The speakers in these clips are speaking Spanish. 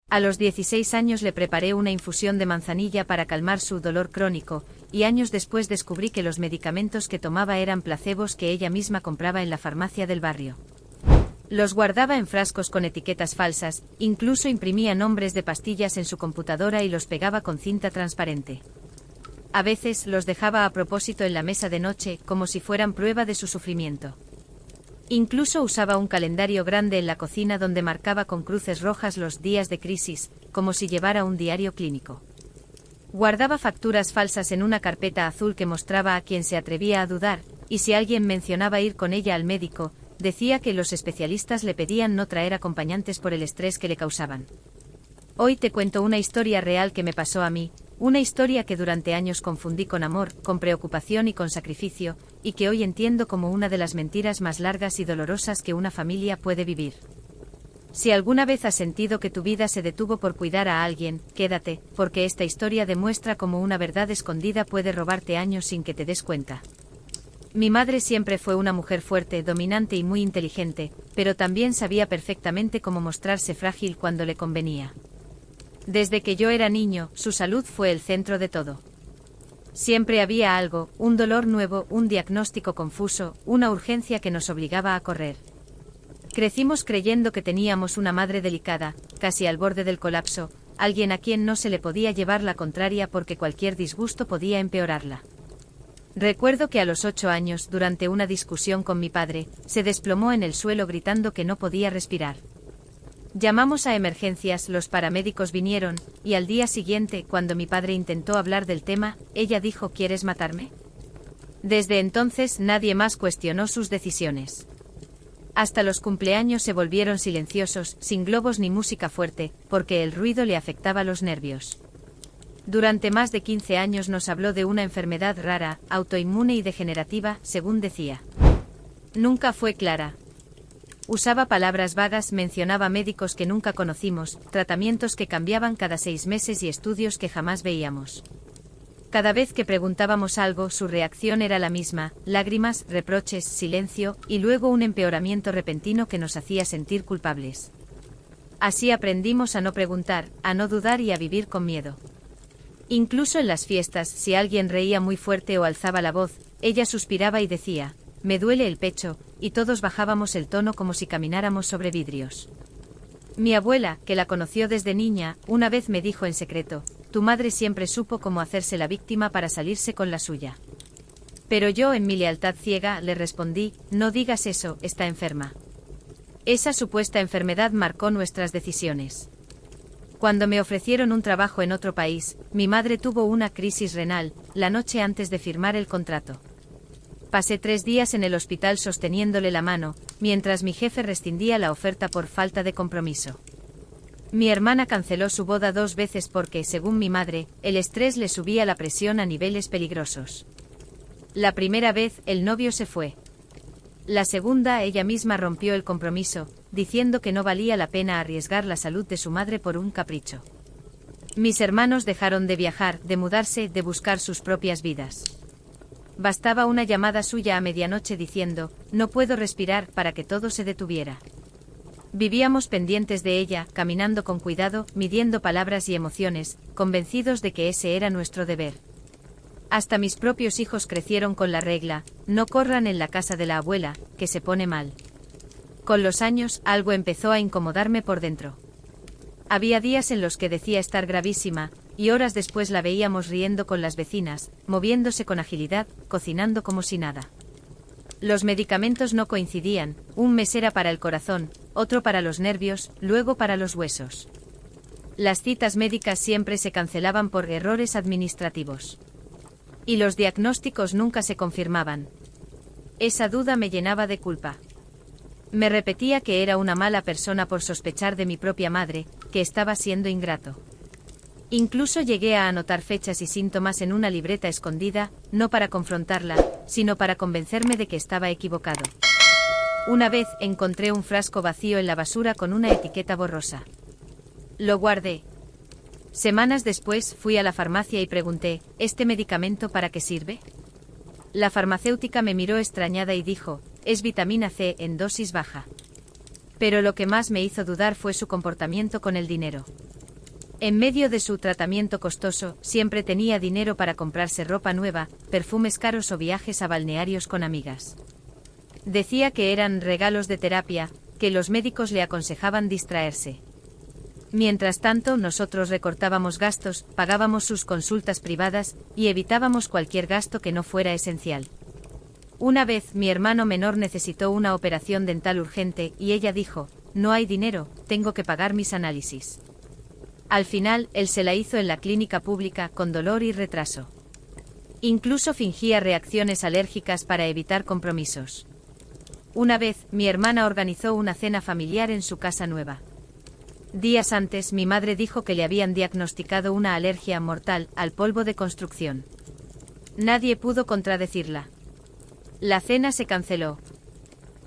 A los 16 años le preparé una infusión de manzanilla para calmar su dolor crónico, y años después descubrí que los medicamentos que tomaba eran placebos que ella misma compraba en la farmacia del barrio. Los guardaba en frascos con etiquetas falsas, incluso imprimía nombres de pastillas en su computadora y los pegaba con cinta transparente. A veces los dejaba a propósito en la mesa de noche, como si fueran prueba de su sufrimiento. Incluso usaba un calendario grande en la cocina donde marcaba con cruces rojas los días de crisis, como si llevara un diario clínico. Guardaba facturas falsas en una carpeta azul que mostraba a quien se atrevía a dudar, y si alguien mencionaba ir con ella al médico, decía que los especialistas le pedían no traer acompañantes por el estrés que le causaban. Hoy te cuento una historia real que me pasó a mí, una historia que durante años confundí con amor, con preocupación y con sacrificio, y que hoy entiendo como una de las mentiras más largas y dolorosas que una familia puede vivir. Si alguna vez has sentido que tu vida se detuvo por cuidar a alguien, quédate, porque esta historia demuestra cómo una verdad escondida puede robarte años sin que te des cuenta. Mi madre siempre fue una mujer fuerte, dominante y muy inteligente, pero también sabía perfectamente cómo mostrarse frágil cuando le convenía. Desde que yo era niño, su salud fue el centro de todo. Siempre había algo, un dolor nuevo, un diagnóstico confuso, una urgencia que nos obligaba a correr. Crecimos creyendo que teníamos una madre delicada, casi al borde del colapso, alguien a quien no se le podía llevar la contraria porque cualquier disgusto podía empeorarla. Recuerdo que a los 8 años, durante una discusión con mi padre, se desplomó en el suelo gritando que no podía respirar. Llamamos a emergencias, los paramédicos vinieron, y al día siguiente, cuando mi padre intentó hablar del tema, ella dijo: ¿quieres matarme? Desde entonces nadie más cuestionó sus decisiones. Hasta los cumpleaños se volvieron silenciosos, sin globos ni música fuerte, porque el ruido le afectaba los nervios. Durante más de 15 años nos habló de una enfermedad rara, autoinmune y degenerativa, según decía. Nunca fue clara. Usaba palabras vagas, mencionaba médicos que nunca conocimos, tratamientos que cambiaban cada 6 meses y estudios que jamás veíamos. Cada vez que preguntábamos algo, su reacción era la misma: lágrimas, reproches, silencio, y luego un empeoramiento repentino que nos hacía sentir culpables. Así aprendimos a no preguntar, a no dudar y a vivir con miedo. Incluso en las fiestas, si alguien reía muy fuerte o alzaba la voz, ella suspiraba y decía: me duele el pecho, y todos bajábamos el tono como si camináramos sobre vidrios. Mi abuela, que la conoció desde niña, una vez me dijo en secreto: tu madre siempre supo cómo hacerse la víctima para salirse con la suya. Pero yo, en mi lealtad ciega, le respondí: no digas eso, está enferma. Esa supuesta enfermedad marcó nuestras decisiones. Cuando me ofrecieron un trabajo en otro país, mi madre tuvo una crisis renal, la noche antes de firmar el contrato. Pasé 3 días en el hospital sosteniéndole la mano, mientras mi jefe rescindía la oferta por falta de compromiso. Mi hermana canceló su boda 2 veces porque, según mi madre, el estrés le subía la presión a niveles peligrosos. La primera vez, el novio se fue. La segunda, ella misma rompió el compromiso, diciendo que no valía la pena arriesgar la salud de su madre por un capricho. Mis hermanos dejaron de viajar, de mudarse, de buscar sus propias vidas. Bastaba una llamada suya a medianoche diciendo: no puedo respirar, para que todo se detuviera. Vivíamos pendientes de ella, caminando con cuidado, midiendo palabras y emociones, convencidos de que ese era nuestro deber. Hasta mis propios hijos crecieron con la regla: no corran en la casa de la abuela, que se pone mal. Con los años, algo empezó a incomodarme por dentro. Había días en los que decía estar gravísima, y horas después la veíamos riendo con las vecinas, moviéndose con agilidad, cocinando como si nada. Los medicamentos no coincidían: un mes era para el corazón, otro para los nervios, luego para los huesos. Las citas médicas siempre se cancelaban por errores administrativos. Y los diagnósticos nunca se confirmaban. Esa duda me llenaba de culpa. Me repetía que era una mala persona por sospechar de mi propia madre, que estaba siendo ingrato. Incluso llegué a anotar fechas y síntomas en una libreta escondida, no para confrontarla, sino para convencerme de que estaba equivocado. Una vez encontré un frasco vacío en la basura con una etiqueta borrosa. Lo guardé. Semanas después fui a la farmacia y pregunté: ¿este medicamento para qué sirve? La farmacéutica me miró extrañada y dijo: es vitamina C en dosis baja. Pero lo que más me hizo dudar fue su comportamiento con el dinero. En medio de su tratamiento costoso, siempre tenía dinero para comprarse ropa nueva, perfumes caros o viajes a balnearios con amigas. Decía que eran regalos de terapia, que los médicos le aconsejaban distraerse. Mientras tanto, nosotros recortábamos gastos, pagábamos sus consultas privadas y evitábamos cualquier gasto que no fuera esencial. Una vez, mi hermano menor necesitó una operación dental urgente y ella dijo: "No hay dinero, tengo que pagar mis análisis". Al final, él se la hizo en la clínica pública con dolor y retraso. Incluso fingía reacciones alérgicas para evitar compromisos. Una vez, mi hermana organizó una cena familiar en su casa nueva. Días antes, mi madre dijo que le habían diagnosticado una alergia mortal al polvo de construcción. Nadie pudo contradecirla. La cena se canceló.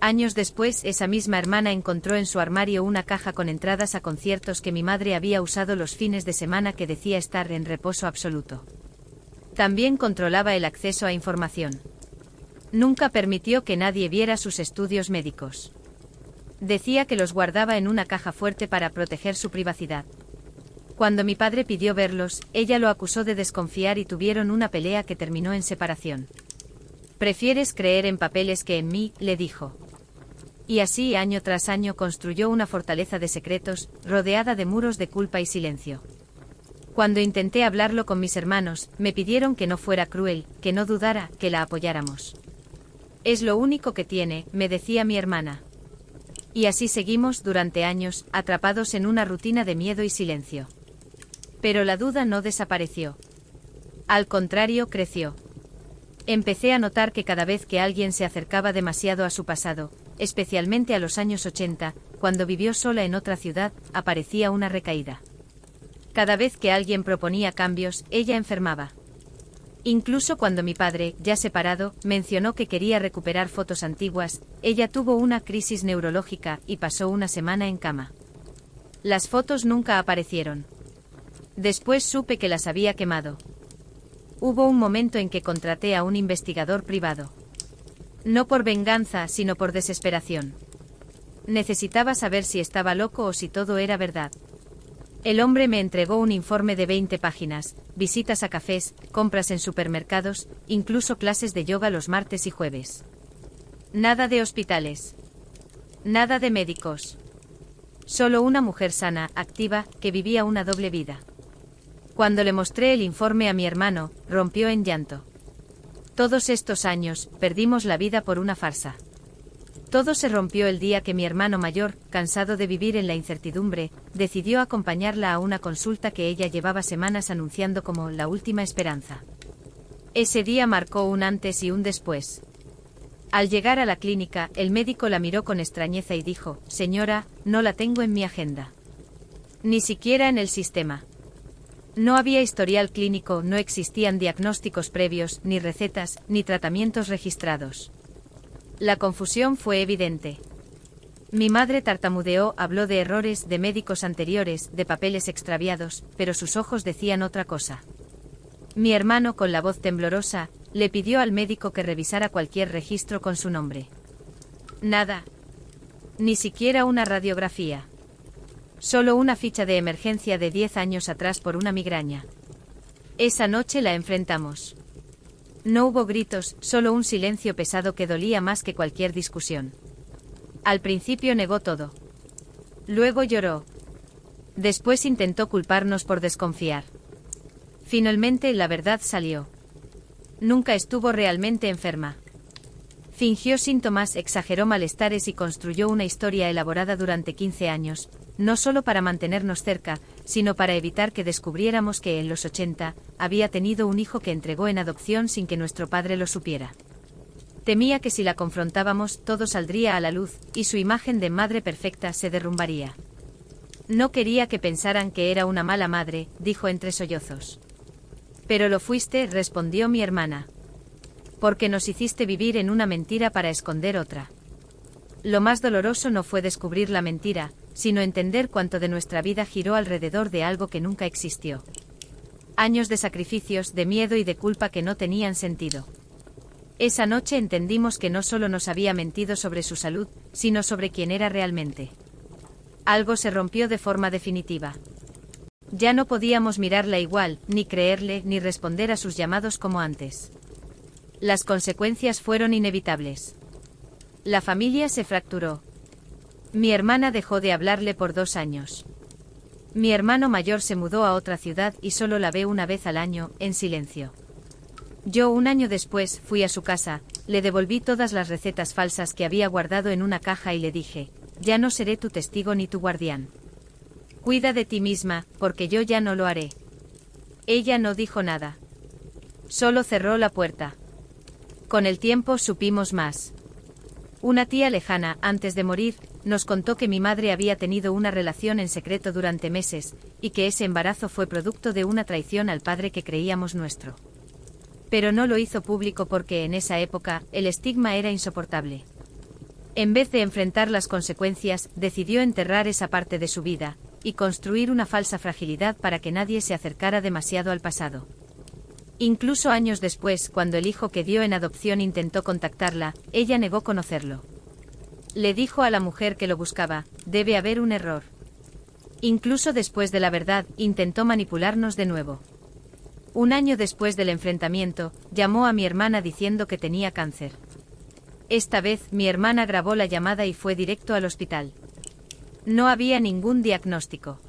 Años después, esa misma hermana encontró en su armario una caja con entradas a conciertos que mi madre había usado los fines de semana, que decía estar en reposo absoluto. También controlaba el acceso a información. Nunca permitió que nadie viera sus estudios médicos. Decía que los guardaba en una caja fuerte para proteger su privacidad. Cuando mi padre pidió verlos, ella lo acusó de desconfiar y tuvieron una pelea que terminó en separación. «Prefieres creer en papeles que en mí», le dijo. Y así, año tras año, construyó una fortaleza de secretos, rodeada de muros de culpa y silencio. Cuando intenté hablarlo con mis hermanos, me pidieron que no fuera cruel, que no dudara, que la apoyáramos. «Es lo único que tiene», me decía mi hermana. Y así seguimos durante años, atrapados en una rutina de miedo y silencio. Pero la duda no desapareció. Al contrario, creció. Empecé a notar que cada vez que alguien se acercaba demasiado a su pasado, especialmente a los años 80, cuando vivió sola en otra ciudad, aparecía una recaída. Cada vez que alguien proponía cambios, ella enfermaba. Incluso cuando mi padre, ya separado, mencionó que quería recuperar fotos antiguas, ella tuvo una crisis neurológica y pasó una semana en cama. Las fotos nunca aparecieron. Después supe que las había quemado. Hubo un momento en que contraté a un investigador privado. No por venganza, sino por desesperación. Necesitaba saber si estaba loco o si todo era verdad. El hombre me entregó un informe de 20 páginas, visitas a cafés, compras en supermercados, incluso clases de yoga los martes y jueves. Nada de hospitales. Nada de médicos. Solo una mujer sana, activa, que vivía una doble vida. Cuando le mostré el informe a mi hermano, rompió en llanto. Todos estos años, perdimos la vida por una farsa. Todo se rompió el día que mi hermano mayor, cansado de vivir en la incertidumbre, decidió acompañarla a una consulta que ella llevaba semanas anunciando como la última esperanza. Ese día marcó un antes y un después. Al llegar a la clínica, el médico la miró con extrañeza y dijo: «Señora, no la tengo en mi agenda. Ni siquiera en el sistema». No había historial clínico, no existían diagnósticos previos, ni recetas, ni tratamientos registrados. La confusión fue evidente. Mi madre tartamudeó, habló de errores, de médicos anteriores, de papeles extraviados, pero sus ojos decían otra cosa. Mi hermano, con la voz temblorosa, le pidió al médico que revisara cualquier registro con su nombre. Nada. Ni siquiera una radiografía. Solo una ficha de emergencia de 10 años atrás por una migraña. Esa noche la enfrentamos. No hubo gritos, solo un silencio pesado que dolía más que cualquier discusión. Al principio negó todo. Luego lloró. Después intentó culparnos por desconfiar. Finalmente la verdad salió. Nunca estuvo realmente enferma. Fingió síntomas, exageró malestares y construyó una historia elaborada durante 15 años, no solo para mantenernos cerca, sino para evitar que descubriéramos que en los 80 había tenido un hijo que entregó en adopción sin que nuestro padre lo supiera. Temía que si la confrontábamos todo saldría a la luz, y su imagen de madre perfecta se derrumbaría. No quería que pensaran que era una mala madre, dijo entre sollozos. Pero lo fuiste, respondió mi hermana. Porque nos hiciste vivir en una mentira para esconder otra. Lo más doloroso no fue descubrir la mentira, sino entender cuánto de nuestra vida giró alrededor de algo que nunca existió. Años de sacrificios, de miedo y de culpa que no tenían sentido. Esa noche entendimos que no solo nos había mentido sobre su salud, sino sobre quién era realmente. Algo se rompió de forma definitiva. Ya no podíamos mirarla igual, ni creerle, ni responder a sus llamados como antes. Las consecuencias fueron inevitables. La familia se fracturó. Mi hermana dejó de hablarle por 2 años. Mi hermano mayor se mudó a otra ciudad y solo la ve una vez al año, en silencio. Yo 1 año después fui a su casa, le devolví todas las recetas falsas que había guardado en una caja y le dije, ya no seré tu testigo ni tu guardián. Cuida de ti misma, porque yo ya no lo haré. Ella no dijo nada. Solo cerró la puerta. Con el tiempo supimos más. Una tía lejana, antes de morir, nos contó que mi madre había tenido una relación en secreto durante meses, y que ese embarazo fue producto de una traición al padre que creíamos nuestro. Pero no lo hizo público porque en esa época, el estigma era insoportable. En vez de enfrentar las consecuencias, decidió enterrar esa parte de su vida, y construir una falsa fragilidad para que nadie se acercara demasiado al pasado. Incluso años después, cuando el hijo que dio en adopción intentó contactarla, ella negó conocerlo. Le dijo a la mujer que lo buscaba, debe haber un error. Incluso después de la verdad, intentó manipularnos de nuevo. 1 año después del enfrentamiento, llamó a mi hermana diciendo que tenía cáncer. Esta vez, mi hermana grabó la llamada y fue directo al hospital. No había ningún diagnóstico.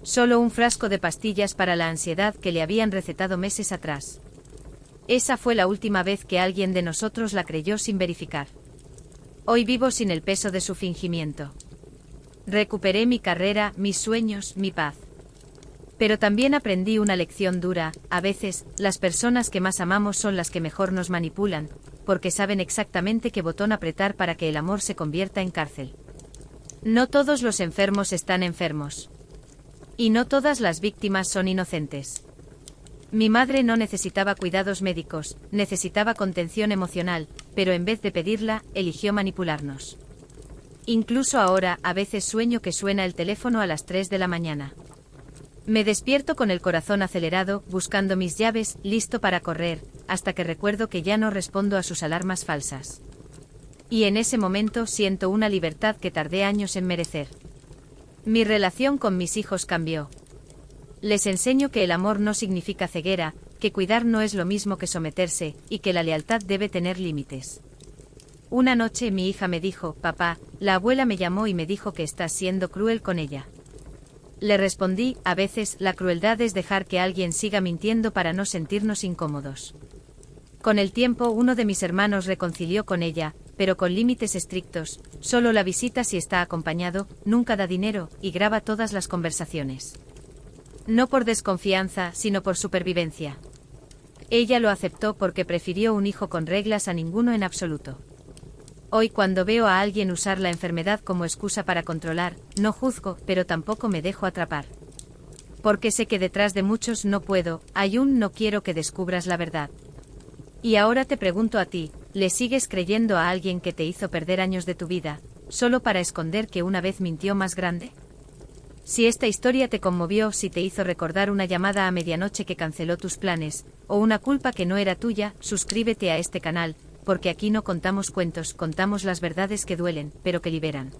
Solo un frasco de pastillas para la ansiedad que le habían recetado meses atrás. Esa fue la última vez que alguien de nosotros la creyó sin verificar. Hoy vivo sin el peso de su fingimiento. Recuperé mi carrera, mis sueños, mi paz. Pero también aprendí una lección dura, a veces, las personas que más amamos son las que mejor nos manipulan, porque saben exactamente qué botón apretar para que el amor se convierta en cárcel. No todos los enfermos están enfermos. Y no todas las víctimas son inocentes. Mi madre no necesitaba cuidados médicos, necesitaba contención emocional, pero en vez de pedirla, eligió manipularnos. Incluso ahora, a veces sueño que suena el teléfono a las 3 de la mañana. Me despierto con el corazón acelerado, buscando mis llaves, listo para correr, hasta que recuerdo que ya no respondo a sus alarmas falsas. Y en ese momento siento una libertad que tardé años en merecer. Mi relación con mis hijos cambió. Les enseño que el amor no significa ceguera, que cuidar no es lo mismo que someterse, y que la lealtad debe tener límites. Una noche mi hija me dijo, papá, la abuela me llamó y me dijo que estás siendo cruel con ella. Le respondí, a veces, la crueldad es dejar que alguien siga mintiendo para no sentirnos incómodos. Con el tiempo uno de mis hermanos reconcilió con ella, pero con límites estrictos, solo la visita si está acompañado, nunca da dinero, y graba todas las conversaciones. No por desconfianza, sino por supervivencia. Ella lo aceptó porque prefirió un hijo con reglas a ninguno en absoluto. Hoy cuando veo a alguien usar la enfermedad como excusa para controlar, no juzgo, pero tampoco me dejo atrapar. Porque sé que detrás de muchos no puedo, aún no quiero que descubras la verdad. Y ahora te pregunto a ti, ¿le sigues creyendo a alguien que te hizo perder años de tu vida, solo para esconder que una vez mintió más grande? Si esta historia te conmovió, si te hizo recordar una llamada a medianoche que canceló tus planes, o una culpa que no era tuya, suscríbete a este canal, porque aquí no contamos cuentos, contamos las verdades que duelen, pero que liberan.